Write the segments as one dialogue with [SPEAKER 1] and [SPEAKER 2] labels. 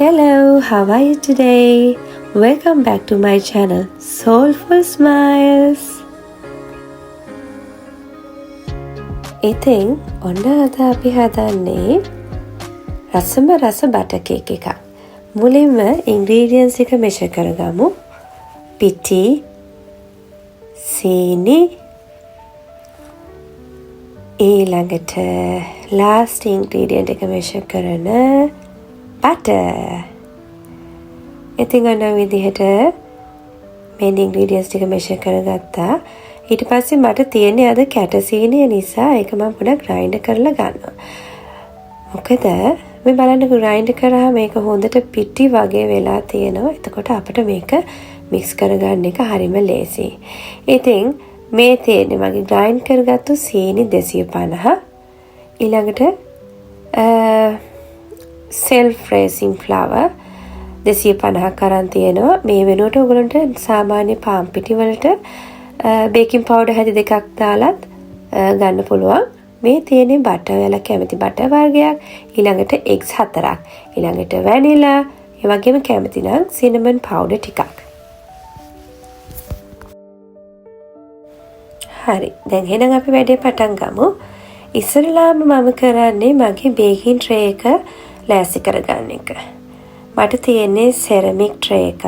[SPEAKER 1] Hello, how are you today? Welcome back to my channel, Soulful Smiles. ඉතින් ඔන්න අද අපි හදන්නේ රසම රස බටර් කේක් එකක්. මුලින්ම ingredients එක measure කරගමු. පිටි, සීනි, ඊළඟට last ingredient එක measure කරන butter. ඉතින් අන්න විදිහට main ingredients ටික measure කරගත්තා. ඊට පස්සේ මට තියෙන්නේ අද කැට සීනිය නිසා ඒක මම පොඩ්ඩක් grind කරලා ගන්නවා. මොකද මේ බලන්න grind කරාම මේක හොඳට පිටි වගේ වෙලා තියෙනවා. එතකොට අපිට මේක mix කරගන්න එක හරිම ලේසියි. ඉතින් මේ තියෙන්නේ මගේ grind කරගත්තු සීනි 250. ඊළඟට self raising flour 250ක් අරන් තියෙනවා. මේ වෙනුවට ඔයගලන්ට සාමාන්‍ය පාන් පිටි වලට බේකින් පවුඩර් හැදි දෙකක් දාලත් ගන්න පුළුවන්. මේ තියෙන්නේ බටර් වල කැමති බටර් වර්ගයක්. ඊළඟට eggs 4ක්. ඊළඟට vanilla, ඒ වගේම කැමති නම් cinnamon powder ටිකක්. හරි. දැන් එහෙනම් අපි වැඩේ පටන් ගමු. ඉස්සරලාම මම කරන්නේ මගේ බේකින් ට්‍රේ එක ලෑස්ති කරගන්න එක. මට තියෙන්නේ සෙරමික් ට්‍රේ එකක්.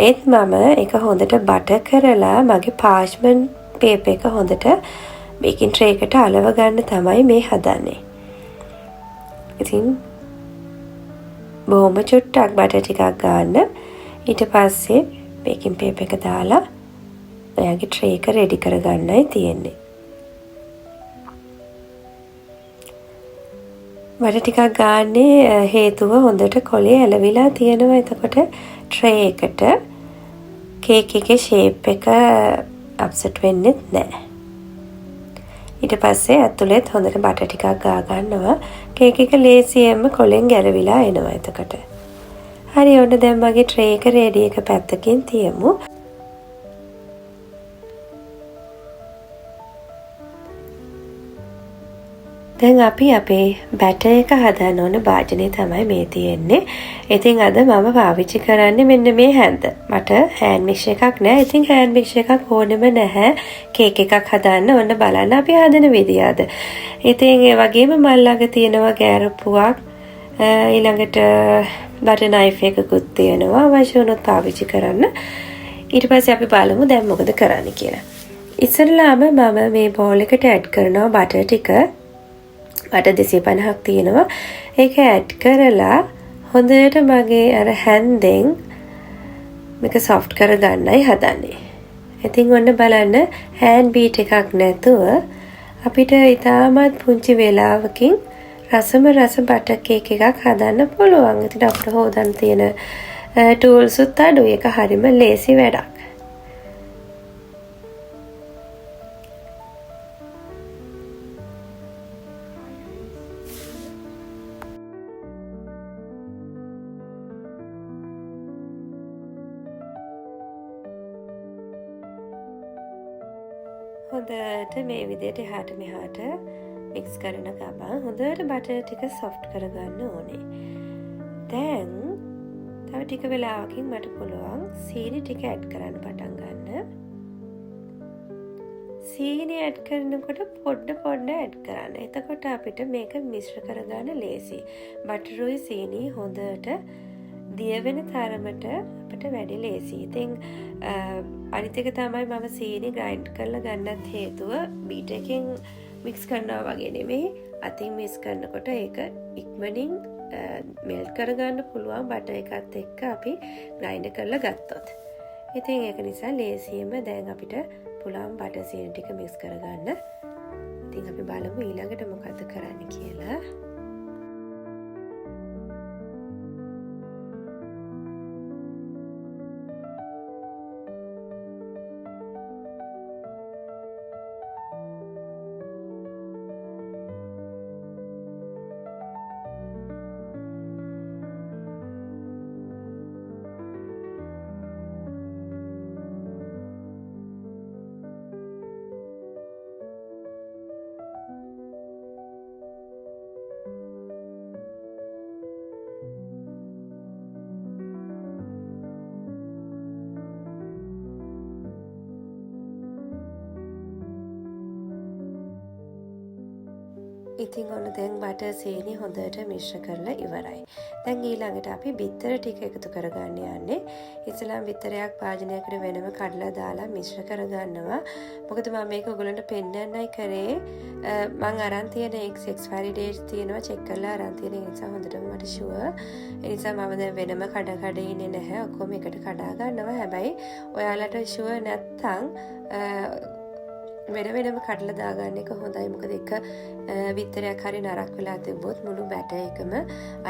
[SPEAKER 1] ඒත් මම ඒක හොඳට බටර් කරලා මගේ පාර්ච්මන්ට් පේපර් එක හොඳට බේකින් ට්‍රේ එකට අලව ගන්න තමයි මේ හදන්නේ. ඉතින් බොහොම චුට්ටක් බටර් ටිකක් ගන්න. ඊට පස්සේ බේකින් පේපර් එක දාලා ඔයාගේ ට්‍රේ එක රෙඩි කරගන්නයි තියෙන්නේ. බටර් ටිකක් ගාන්නේ හේතුව හොඳට කොලේ ඇලවිලා තියෙනවා. එතකොට ට්‍රේ එකට කේක් එකේ ෂේප් එක අප්සෙට් වෙන්නේ නැහැ. ඊට පස්සේ ඇතුළෙත් හොඳට බටර් ටිකක් ගා ගන්නවා. කේක් එක ලේසියෙන්ම කොලෙන් ගැලවිලා එනවා එතකොට. හරි ඔන්න දැන් මගේ ට්‍රේ එක රෙඩි එක පැත්තකින් තියමු. දැන් අපි අපේ බැටර් එක හදන්න ඕන භාජනය තමයි මේ තියෙන්නේ. ඉතින් අද මම පාවිච්චි කරන්නේ මෙන්න මේ හැන්ද. මට හෑන්ඩ් මික්ස් එකක් නැහැ. ඉතින් හෑන්ඩ් මික්ස් එකක් ඕනෙම නැහැ. කේක් එකක් හදන්න ඕන බලන්න අපි හදන විදිය අද. ඉතින් ඒ වගේම මල් ළඟ තියෙනවා ගෑරප්පුවක්. ඊළඟට බටර් නයිෆ් එකකුත් තියෙනවා. අවශ්‍ය වුණොත් පාවිච්චි කරන්න. ඊට පස්සේ අපි බලමු දැන් මොකද කරන්න කියලා. ඉස්සරලාම මම මේ බෝල් එකට ඇඩ් කරනවා බටර් ටික. බටර් 250ක් තියෙනවා. ඒක ඇඩ් කරලා හොඳට මගේ අර හැන්දෙන් මේක සොෆ්ට් කරගන්නයි හදන්නේ. ඉතින් ඔන්න බලන්න හෑන්ඩ් බීට් එකක් නැතුව අපිට ඉතාමත් පුංචි වෙලාවකින් රසම රස බටර් කේක් එකක් හදන්න පුළුවන්. ඉතින් අපිට හොදන්න තියෙන ටූල්ස් උත් අඩුයි. ඒක හරිම ලේසි වැඩක්. හොඳට මේ විදිහට එහාට මෙහාට මික්ස් කරන ගමන් හොඳට බටර් ටික සොෆ්ට් කරගන්න ඕනේ. දැන් තව ටික වෙලාවකින් මට පුළුවන් සීනි ටික ඇඩ් කරන්න පටන් ගන්න. සීනි ඇඩ් කරනකොට පොඩ ඇඩ් කරන්න. එතකොට අපිට මේක මිශ්‍ර කරගන්න ලේසියි. බටරුයි සීනි හොඳට දිය වෙන තරමට අපිට වැඩි ලේසියි. ඉතින් අනිත් එක තමයි මම සීනි ග්‍රයින්ඩ් කරලා ගන්නත් හේතුව බීටර් එකෙන් මික්ස් කරනවා වගේ නෙමෙයි. අතින් මික්ස් කරනකොට ඒක ඉක්මනින් මෙල්ට් කරගන්න පුළුවන් බටර් එකත් එක්ක අපි ග්‍රයින්ඩ් කරලා ගත්තොත්. ඉතින් ඒක නිසා ලේසියෙන්ම දැන් අපිට පුළුවන් බටර් සීනි ටික මික්ස් කරගන්න. ඉතින් අපි බලමු ඊළඟට මොකද කරන්න කියලා. ඉතින් ඔන්න දැන් බටර් සීනි හොඳට මිශ්‍ර කරලා ඉවරයි. දැන් ඊළඟට අපි බිත්තර ටික එකතු කරගන්න යන්නේ. ඉස්සෙල්ලාම බිත්තරයක් භාජනයකට වෙනම කඩලා දාලා මිශ්‍ර කරගන්නවා. මොකද මම මේක ඔයගලන්ට පෙන්නන්නයි කරේ. මම අරන් තියෙන expiry date තියෙනවා චෙක් කරලා අරන් තියෙන නිසා හොඳටම මට ෂුවර්. ඒ නිසා මම දැන් වෙනම කඩ ඉන්නේ නැහැ. ඔක්කොම එකට කඩා ගන්නවා. හැබැයි ඔයාලට ෂුවර් නැත්තම් වෙනම කඩලා දාගන්න එක හොඳයි. මොකද එක බිත්තරයක් හරි නරක් වෙලා තිබ්බොත් මුළු බැටර් එකම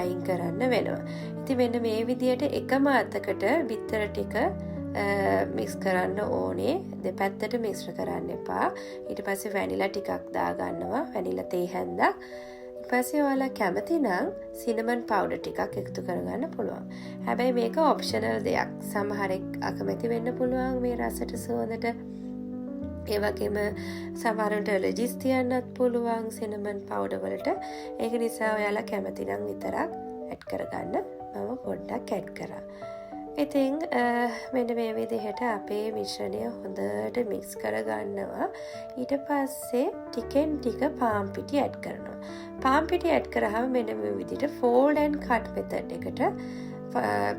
[SPEAKER 1] අයින් කරන්න වෙනවා. ඉතින් මෙන්න මේ විදියට එකම අතකට බිත්තර ටික මික්ස් කරන්න ඕනේ. දෙපැත්තට මිශ්‍ර කරන්න එපා. ඊට පස්සේ වැනිලා ටිකක් දාගන්නවා. වැනිලා තේ හැන්දක්. ඊට පස්සේ ඔයාලා කැමති නම් සිනමන් පවුඩර් ටිකක් එකතු කරගන්න පුළුවන්. හැබැයි මේක ඔප්ෂනල් දෙයක්. සමහරෙක් අකමැති වෙන්න පුළුවන් මේ රසට සුවඳට. ඒ වගේම සමහරවිට ඇලර්ජිස් තියන්නත් පුළුවන් සිනමන් පවුඩර් වලට. ඒක නිසා ඔයාලා කැමති නම් විතරක් ඇඩ් කරගන්න. මම පොඩ්ඩක් ඇඩ් කරා. ඉතින් මෙන්න මේ විදිහට අපේ මිශ්‍රණය හොඳට මික්ස් කරගන්නවා. ඊට පස්සේ ටිකෙන් ටික පාන් පිටි ඇඩ් කරනවා. පාන් පිටි ඇඩ් කරාම මෙන්න මේ විදිහට fold and cut method එකට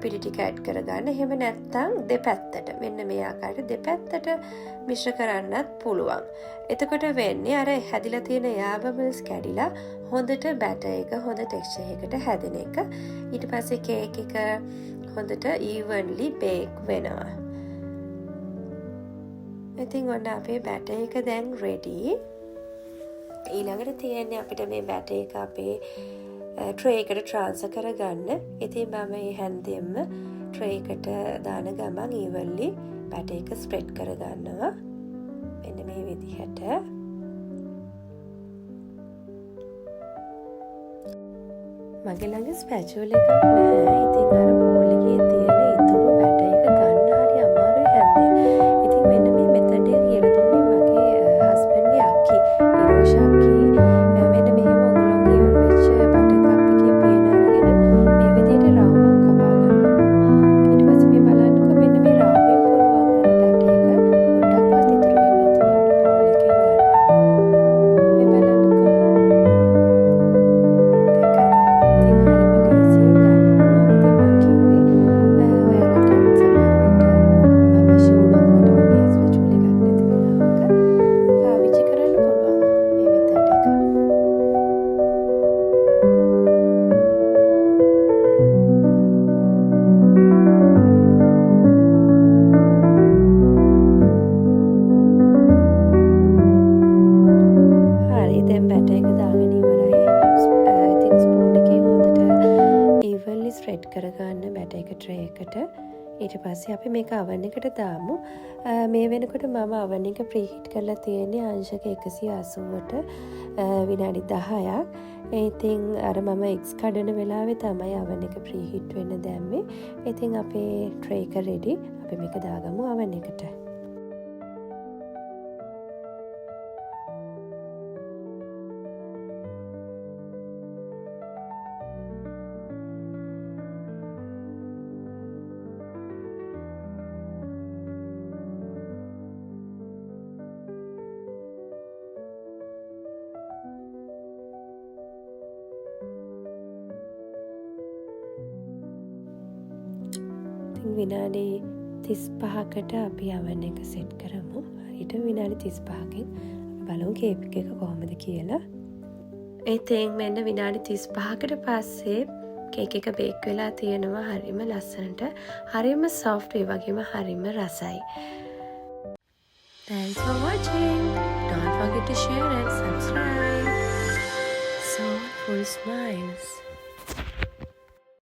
[SPEAKER 1] පිටි ටික ඇඩ් කරගන්න. එහෙම නැත්නම් දෙපැත්තට මෙන්න මේ ආකාරයට දෙපැත්තට මිශ්‍ර කරන්නත් පුළුවන්. එතකොට වෙන්නේ අර හැදිලා තියෙන යා බබල්ස් කැඩිලා හොඳට බැටර් එක හොඳ ටෙක්ස්චර් එකකට හැදෙන එක. ඊට පස්සේ කේක් එක හොඳට evenly bake වෙනවා. ඉතින් ඔන්න අපේ බැටර් එක දැන් ready. ඊළඟට තියෙන්නේ අපිට මේ බැටර් එක අපේ ට්‍රේ එකට ට්‍රාන්ස්ෆර් කරගන්න. ඉතින් මම මේ හැන්දෙන්ම ට්‍රේ එකට දාන ගමන් evenly බැටර් එක ස්ප්‍රෙඩ් කරගන්නවා. මෙන්න මේ විදිහට. මගේ ළඟ ස්පැචුල එකක් නැහැ. ඉතින් අර බෝල් එකේ තියෙන ඉතුරු බැටර් එක ගන්න හරි අමාරුයි හැන්දෙන්. ඉතින් මෙන්න මේ මෙතඩ් එක කියලා දුන්නේ මගේ හස්බන්ඩ්ගේ අක්කි නිරෝෂා අක්කි. මෙන්න මෙහෙම ඔයගොල්ලෝගේ ඉවර වෙච්ච බටර් කප් එකේ පියන අරගෙන මේ විදිහට රවුමක් කපා ගන්නවා. ඊට පස්සේ මේ බලන්නකො මෙන්න මේ රවුමෙන් පුළුවන් අර බැටර් එක පොඩ්ඩක්වත් ඉතුරු වෙන්නේ නැති වෙන්න බෝල් එකෙන් ගන්න. මේ බලන්නකො. ස්ප්‍රෙඩ් කරගන්න බැටර් එක ට්‍රේ එකට. ඊට පස්සේ අපි මේක oven එකට දාමු. මේ වෙනකොට මම oven එක preheat කරලා තියෙන්නේ අංශක 180ට විනාඩි 10ක්. ඉතින් අර මම eggs කඩන වෙලාවේ තමයි oven එක preheat වෙන්න දැම්මේ. ඉතින් අපේ ට්‍රේ එක ready. අපි මේක දාගමු oven එකට. විනාඩි 35කට අපි oven එක සෙට් කරමු. හරියට විනාඩි 35කින් අපි බලමු කේක් එක කොහොමද කියලා. ඉතින් මෙන්න විනාඩි 35කට පස්සේ කේක් එක බේක් වෙලා තියෙනවා හරිම ලස්සනට. හරිම soft ඒ වගේම හරිම රසයි. Thanks for watching. Don't forget to share and subscribe. Soulful Smiles.